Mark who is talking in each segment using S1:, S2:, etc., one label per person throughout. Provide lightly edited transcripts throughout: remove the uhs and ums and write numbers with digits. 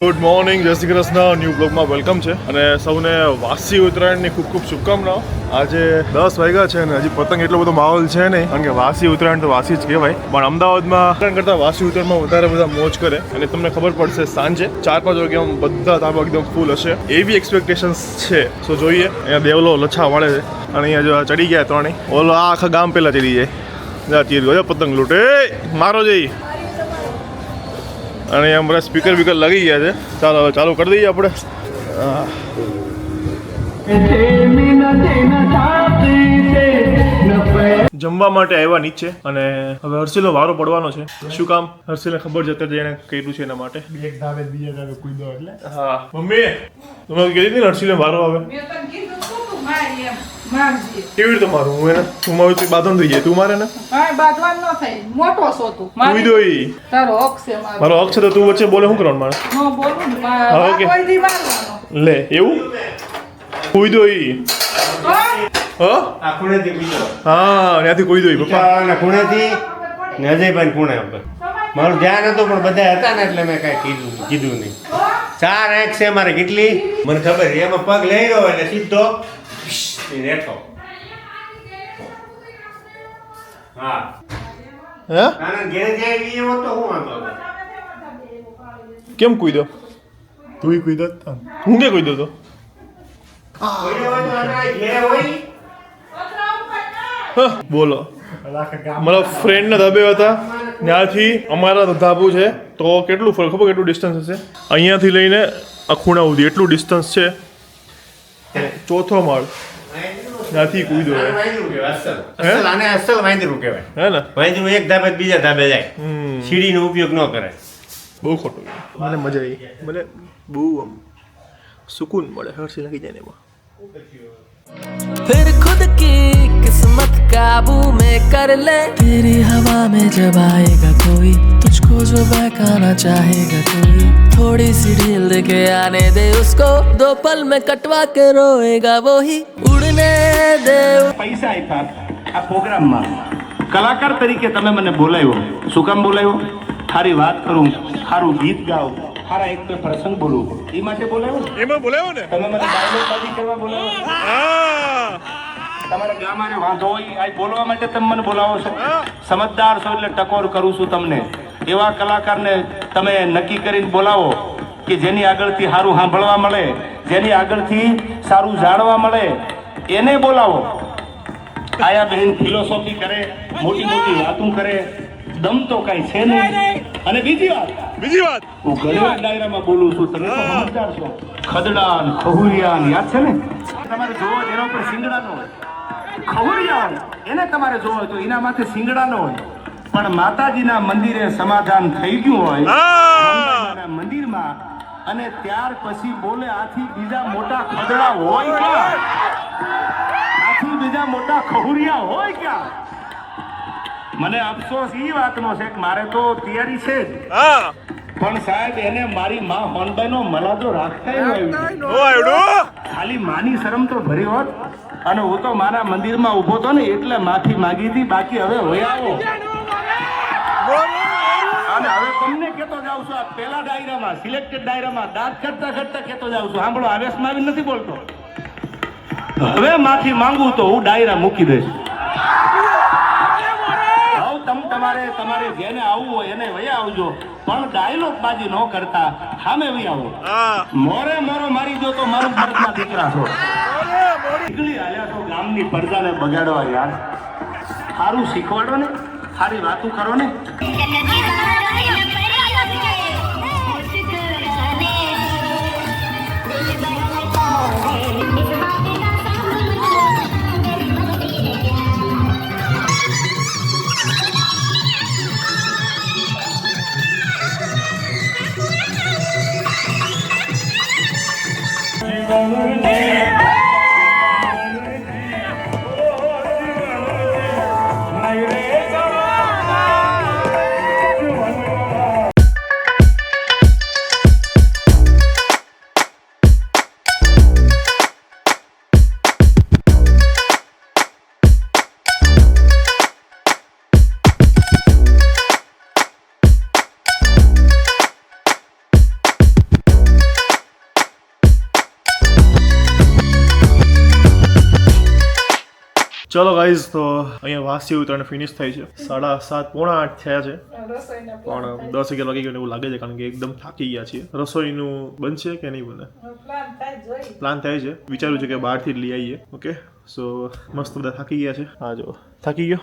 S1: Good morning, જય Shri Krishna. New બ્લોગમાં welcome છે અને સૌને વાસી ઉત્તરાયણની ખૂબ ખૂબ શુભકામનાઓ. આજે 10 વાગ્યા છે અને હજી પતંગ એટલો બધો માહોલ છે નહીં, કારણ કે વાસી ઉત્તરાયણ તો વાસી જ કહેવાય. પણ અમદાવાદમાં ઉત્તરાયણ કરતાં વાસી ઉત્તરાયણમાં વધારે બધા મોજ કરે અને તમને ખબર પડશે સાંજે 4-5 વાગે આમ બધા ધાબા એકદમ ફૂલ હશે એવી એક્સપેક્ટેશન્સ છે. સો જોઈએ. અહીંયા દેવલો લચ્છા વાળે છે અને અહીંયા જો ચડી ગયા ત્રણેય. ઓલો આખા ગામ પહેલાં ચડી જાય. તીર ગયો પતંગ લૂંટે મારો જઈ. અને અમારા સ્પીકર બીકર લાગી ગયા છે. ચાલો હવે ચાલુ કરી દઈએ આપણે. જમવા માટે આવ્યા નીચે અને હવે હર્ષિલનો વારો પડવાનો છે. શું કામ? હર્ષિલને ખબર છે અત્યારે એને કર્યું છે એના માટે. એક ધાબે બીજા ધાબે કૂદો એટલે. હા મમ્મી તમે કીધી હતી ને હર્ષિલને વારો આવે. કેવી રીતે મારું? હું એને તું મારું તું બાંધવાનું થઈ જાય. તું મારે ને
S2: બાંધવાનું ન થાય. મોટો છો તું.
S1: કૂદો ઈ
S2: તારો હક છે.
S1: મારો હક છે તો તું વચ્ચે બોલે શું કરવાનું મારે?
S2: ન બોલું ને
S1: ઓકે.
S2: કોઈ દી મારવાનો.
S1: લે એવું કૂદો ઈ. હા
S3: ખૂણેથી બીજો
S1: હા ત્યાંથી કોઈ દોઈ પપ્પા
S3: અને ખૂણેથી ને અજયભાઈ ખૂણે આપણે મારું ધ્યાન હતું પણ બધા હતા ને એટલે મેં કાંઈ કીધું નહીં. 4 આંખ છે મારે કેટલી મને ખબર છે. એમાં પગ લઈ રહ્યો એટલે સીધો રેઠો. હા
S1: હે
S3: નાના ઘેરે જાય એવો તો હું વાંધો હતો.
S1: કેમ કૂદ્યો? તું કૂદ્યો હું કે કૂદ્યો તો?
S3: કોઈ હોય તો આના ઘેરે હોય
S1: બોલો મારા ફ્રેન્ડના ધાબે હતા ત્યાંથી અમારા ધાબુ છે તો કેટલું ફરક ખબર કેટલું ડિસ્ટન્સ હશે? અહીંયાથી લઈને આ ખૂણા સુધી એટલું ડિસ્ટન્સ છે. ચોથો માળ ત્યાંથી કૂદ્યો હે
S3: અસલ વાંદરું કહેવાય.
S1: હે ને
S3: વાંદરું એક ધાબે બીજા ધાબે જાય. સીડીનો ઉપયોગ ન કરે.
S1: બહુ ખોટું. મને મજા આવી. મને બહુ આમ સુકૂન મળે. હર્ષી લાગી જાય ને એમાં.
S4: फिर खुद की किस्मत काबू में कर ले तेरी हवा में जब आएगा कोई तुझको जो बहकाना चाहेगा कोई थोड़ी सी ढील दे के आने दे उसको 2 पल में कटवा के रोएगा वो ही उड़ने दे.
S5: પૈસા આપ્યા આ પ્રોગ્રામમાં કલાકાર તરીકે તમે મને બોલાવ્યો. શું કામ બોલાવ્યો? સારી વાત કરું, સારું ગીત ગાઉં, સારા એક બે પ્રસંગ બોલું એ માટે બોલાવ્યો ને.
S1: એમાં બોલાવ્યો ને
S5: તમે મને ડાયલોગ બાજી કરવા બોલાવો. તમારા ગામમાં વાંધો હોય આ બોલવા માટે તમે મને બોલાવો છો. સમજદાર છો એટલે ટકોર કરું છું તમને. એવા કલાકારને તમે નક્કી કરીને બોલાવો કે જેની આગળથી સારું સાંભળવા મળે, જેની આગળથી સારું જાણવા મળે એને બોલાવો. આયા બહેન ફિલોસોફી કરે, મોટી મોટી વાતો કરે, દમ તો કઈ છે નહીં. અને બીજી વાત હું ઘણી ડાયરામાં બોલું છું. તમે તો સમજદાર છો. ખદડા ને ખહુરિયા ને યાદ છે ને? તમારે જોવો એના ઉપર સિંગડા નો હોય. ખહુરિયા હોય એને તમારે જોવો તો એના માથે સિંગડા નો હોય. પણ માતાજીના મંદિરે સમાધાન થઈ ગયું હોય અંબાજીના મંદિરમાં અને ત્યાર પછી બોલે આથી બીજા મોટા ખદડા હોય ક્યાં? આથી બીજા મોટા ખહુરિયા હોય ક્યાં? મને અફસોસ એ વાતનો છે કે મારે તો તૈયારી છે જ. પણ સાહેબ એને મારી માં હોનબાઈ નો મલાજો રાખતા ખાલી માની શરમ તો ભરી હોત. અને હું તો મારા મંદિરમાં ઊભો હતો ને એટલે માફી માંગી હતી. બાકી હવે હોય આવો અને હવે તમને કેતો જાઉં છું. આ પેલા ડાયરામાં સિલેક્ટેડ ડાયરામાં દાંત કરતા કરતા કેતો જાઉં છું. સાંભળો, આવેશમાં આવી નથી બોલતો. હવે માફી માંગુ તો હું ડાયરા મૂકી દઈશ. તમારે જેને આવવું હોય એને વયા આવજો, પણ ડાયલોગ બાજી ન કરતા સામે વયા આવો. મોરે મોરો મારી દો તો મારું મર્દના દીકરા છો. નીકળી આલ્યા છો ગામની પ્રજાને બગાડવા. યાર સારું શીખવાડો ને, સારી વાતો કરો ને.
S1: ચલો ગાઈઝ, તો અહીંયા વાસી ઉત્તરાયણ ફિનિશ થઈ છે. 7:30 પોણા 8 થયા છે,
S2: રસોઈના
S1: પણ 10-11 વાગી ગયું એવું લાગે છે, કારણ કે એકદમ થાકી ગયા છીએ. રસોઈનું બનશે કે નહીં બને
S2: પ્લાન થાય જોઈ.
S1: પ્લાન થાય છે, વિચાર્યું છે કે બહારથી જ લઈ આવીએ. ઓકે, સો મસ્ત બધા થાકી ગયા છે. હા જો થાકી ગયો.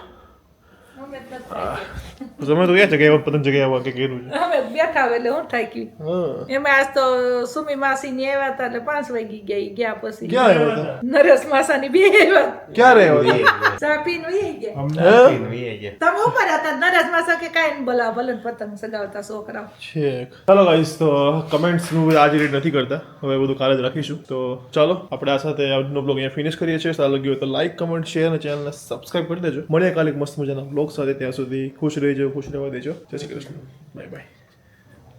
S2: અમે જ નથી થાકી.
S1: તમે તો ક્યાં જગ્યાએ પતંગ જગ્યાએ કે કર્યું છે?
S2: અમે બેઠા હોય એટલે હું થાકી.
S1: હા,
S2: એમાં આજ તો સુમી માસી ની આવ્યા હતા એટલે 5 વાગી ગયા. ઈ ગયા પછી
S1: ક્યાં આવ્યા હતા?
S2: નરેશ માસાની બે આવ્યા.
S1: ક્યારે આવ્યા હતા?
S2: ચા પીને વહી ગયા.
S3: ગયા
S2: તમે ઉપર હતા, નરેશ માસા કે કાંઈ ન બોલાવો, ભલે ને પતંગ સગાવતા છોકરાઓ.
S1: છેક. ચાલો ગાઈસ, તો કમેન્ટ્સનું આજે રીડ નથી કરતા, હવે બધું કાલે જ રાખીશું. તો ચાલો આપણે આ સાથે આજનો બ્લોગ અહીંયા ફિનિશ કરીએ છીએ. સારું લાગ્યું હોય તો લાઈક, કમેન્ટ, શેર અને ચેનલને સબસ્ક્રાઇબ કરી દેજો. મળીએ કાલે એક મસ્ત મજાના બ્લોગ સાથે. ત્યાં સુધી ખુશ રહેજો, ખુશ રહેવા દેજો. જય શ્રી કૃષ્ણ. Bye bye.